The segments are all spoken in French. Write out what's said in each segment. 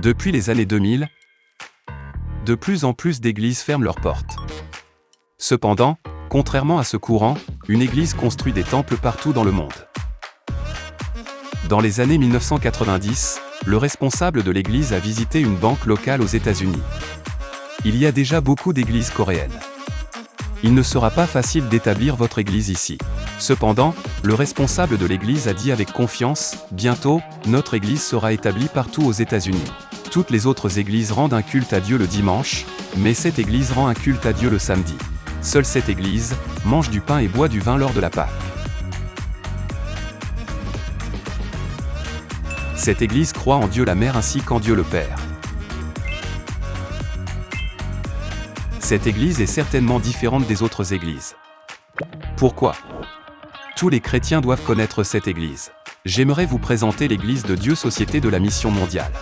Depuis les années 2000, de plus en plus d'églises ferment leurs portes. Cependant, contrairement à ce courant, une église construit des temples partout dans le monde. Dans les années 1990, le responsable de l'église a visité une banque locale aux États-Unis. Il y a déjà beaucoup d'églises coréennes. Il ne sera pas facile d'établir votre église ici. Cependant, le responsable de l'église a dit avec confiance, « Bientôt, notre église sera établie partout aux États-Unis. Toutes les autres églises rendent un culte à Dieu le dimanche, mais cette église rend un culte à Dieu le samedi. Seule cette église mange du pain et boit du vin lors de la Pâque. » Cette église croit en Dieu la Mère ainsi qu'en Dieu le Père. Cette église est certainement différente des autres églises. Pourquoi ? Tous les chrétiens doivent connaître cette église. J'aimerais vous présenter l'église de Dieu Société de la Mission Mondiale.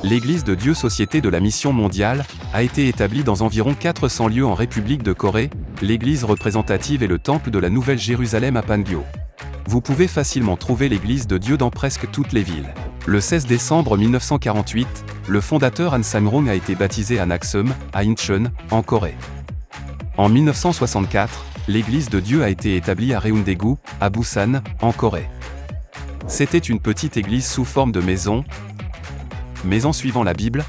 L'église de Dieu Société de la Mission Mondiale a été établie dans environ 400 lieux en République de Corée. L'église représentative est le temple de la Nouvelle Jérusalem à Pangyo. Vous pouvez facilement trouver l'église de Dieu dans presque toutes les villes. Le 16 décembre 1948, le fondateur Han Sang-rong a été baptisé à Naksum, à Incheon, en Corée. En 1964, l'église de Dieu a été établie à Reundaegu, à Busan, en Corée. C'était une petite église sous forme de maison, mais en suivant la Bible,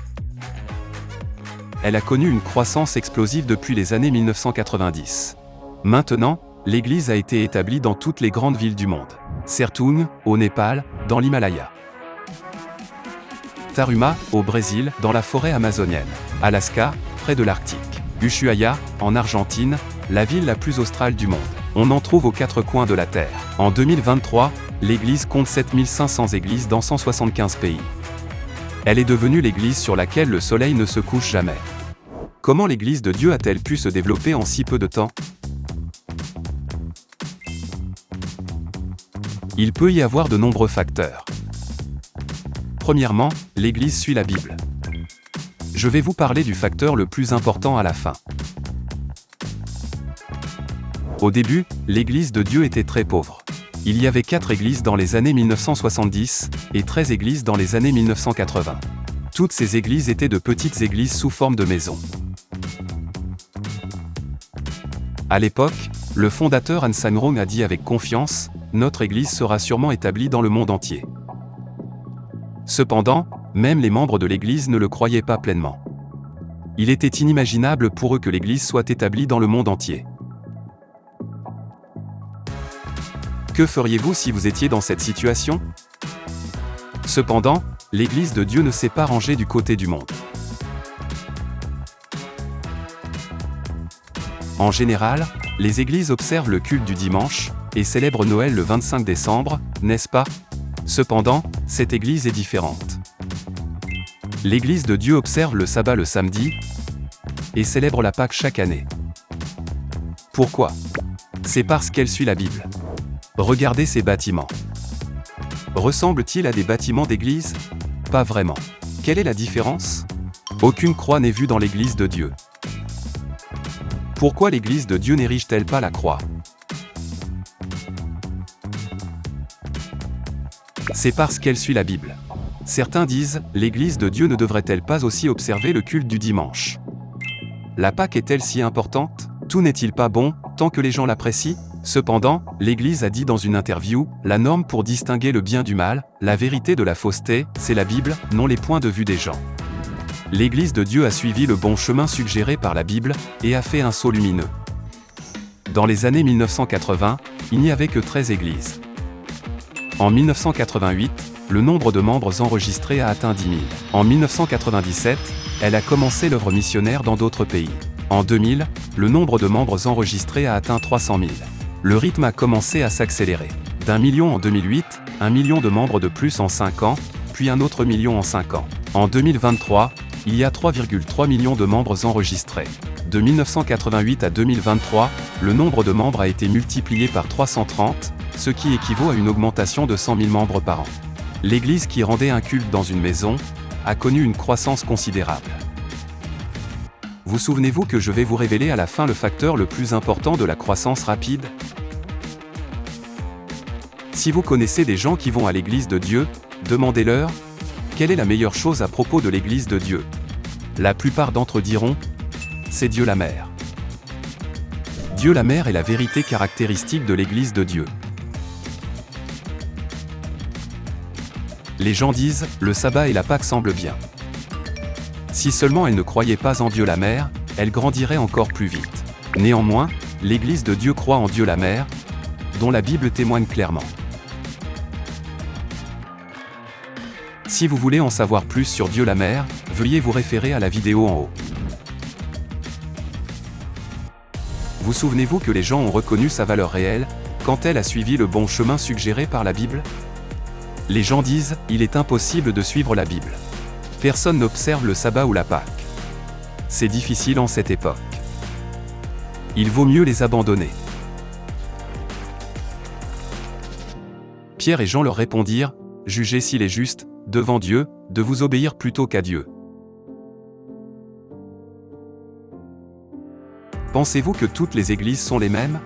elle a connu une croissance explosive depuis les années 1990. Maintenant, l'église a été établie dans toutes les grandes villes du monde. Sertung, au Népal, dans l'Himalaya. Taruma, au Brésil, dans la forêt amazonienne. Alaska, près de l'Arctique. Ushuaia, en Argentine, la ville la plus australe du monde. On en trouve aux quatre coins de la Terre. En 2023, l'église compte 7500 églises dans 175 pays. Elle est devenue l'église sur laquelle le soleil ne se couche jamais. Comment l'église de Dieu a-t-elle pu se développer en si peu de temps ? Il peut y avoir de nombreux facteurs. Premièrement, l'église suit la Bible. Je vais vous parler du facteur le plus important à la fin. Au début, l'église de Dieu était très pauvre. Il y avait 4 églises dans les années 1970 et 13 églises dans les années 1980. Toutes ces églises étaient de petites églises sous forme de maisons. À l'époque, le fondateur Han Sang-rong a dit avec confiance, « Notre église sera sûrement établie dans le monde entier. » Cependant, même les membres de l'église ne le croyaient pas pleinement. Il était inimaginable pour eux que l'église soit établie dans le monde entier. Que feriez-vous si vous étiez dans cette situation ? Cependant, l'église de Dieu ne s'est pas rangée du côté du monde. En général, les églises observent le culte du dimanche et célèbrent Noël le 25 décembre, n'est-ce pas ? Cependant, cette église est différente. L'église de Dieu observe le sabbat le samedi et célèbre la Pâque chaque année. Pourquoi ? C'est parce qu'elle suit la Bible. Regardez ces bâtiments. Ressemblent-ils à des bâtiments d'église ? Pas vraiment. Quelle est la différence ? Aucune croix n'est vue dans l'église de Dieu. Pourquoi l'église de Dieu n'érige-t-elle pas la croix ? C'est parce qu'elle suit la Bible. Certains disent, l'église de Dieu ne devrait-elle pas aussi observer le culte du dimanche ? La Pâque est-elle si importante ? Tout n'est-il pas bon, tant que les gens l'apprécient ? Cependant, l'Église a dit dans une interview, la norme pour distinguer le bien du mal, la vérité de la fausseté, c'est la Bible, non les points de vue des gens. L'Église de Dieu a suivi le bon chemin suggéré par la Bible, et a fait un saut lumineux. Dans les années 1980, il n'y avait que 13 églises. En 1988, le nombre de membres enregistrés a atteint 10 000. En 1997, elle a commencé l'œuvre missionnaire dans d'autres pays. En 2000, le nombre de membres enregistrés a atteint 300 000. Le rythme a commencé à s'accélérer. D'1 million en 2008, 1 million de membres de plus en 5 ans, puis un autre million en 5 ans. En 2023, il y a 3,3 millions de membres enregistrés. De 1988 à 2023, le nombre de membres a été multiplié par 330, ce qui équivaut à une augmentation de 100 000 membres par an. L'église qui rendait un culte dans une maison a connu une croissance considérable. Vous souvenez-vous que je vais vous révéler à la fin le facteur le plus important de la croissance rapide ? Si vous connaissez des gens qui vont à l'église de Dieu, demandez-leur, quelle est la meilleure chose à propos de l'église de Dieu? La plupart d'entre eux diront, c'est Dieu la mère. Dieu la mère est la vérité caractéristique de l'église de Dieu. Les gens disent, le sabbat et la Pâque semblent bien. Si seulement elles ne croyaient pas en Dieu la mère, elles grandiraient encore plus vite. Néanmoins, l'église de Dieu croit en Dieu la mère, dont la Bible témoigne clairement. Si vous voulez en savoir plus sur Dieu la mère, veuillez vous référer à la vidéo en haut. Vous souvenez-vous que les gens ont reconnu sa valeur réelle, quand elle a suivi le bon chemin suggéré par la Bible? Les gens disent, il est impossible de suivre la Bible. Personne n'observe le sabbat ou la Pâque. C'est difficile en cette époque. Il vaut mieux les abandonner. Pierre et Jean leur répondirent, jugez s'il est juste, devant Dieu, de vous obéir plutôt qu'à Dieu. Pensez-vous que toutes les églises sont les mêmes?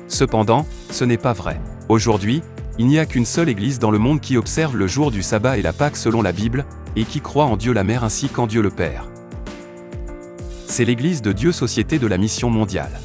Cependant, ce n'est pas vrai. Aujourd'hui, il n'y a qu'une seule église dans le monde qui observe le jour du sabbat et la Pâque selon la Bible, et qui croit en Dieu la mère ainsi qu'en Dieu le Père. C'est l'église de Dieu Société de la Mission Mondiale.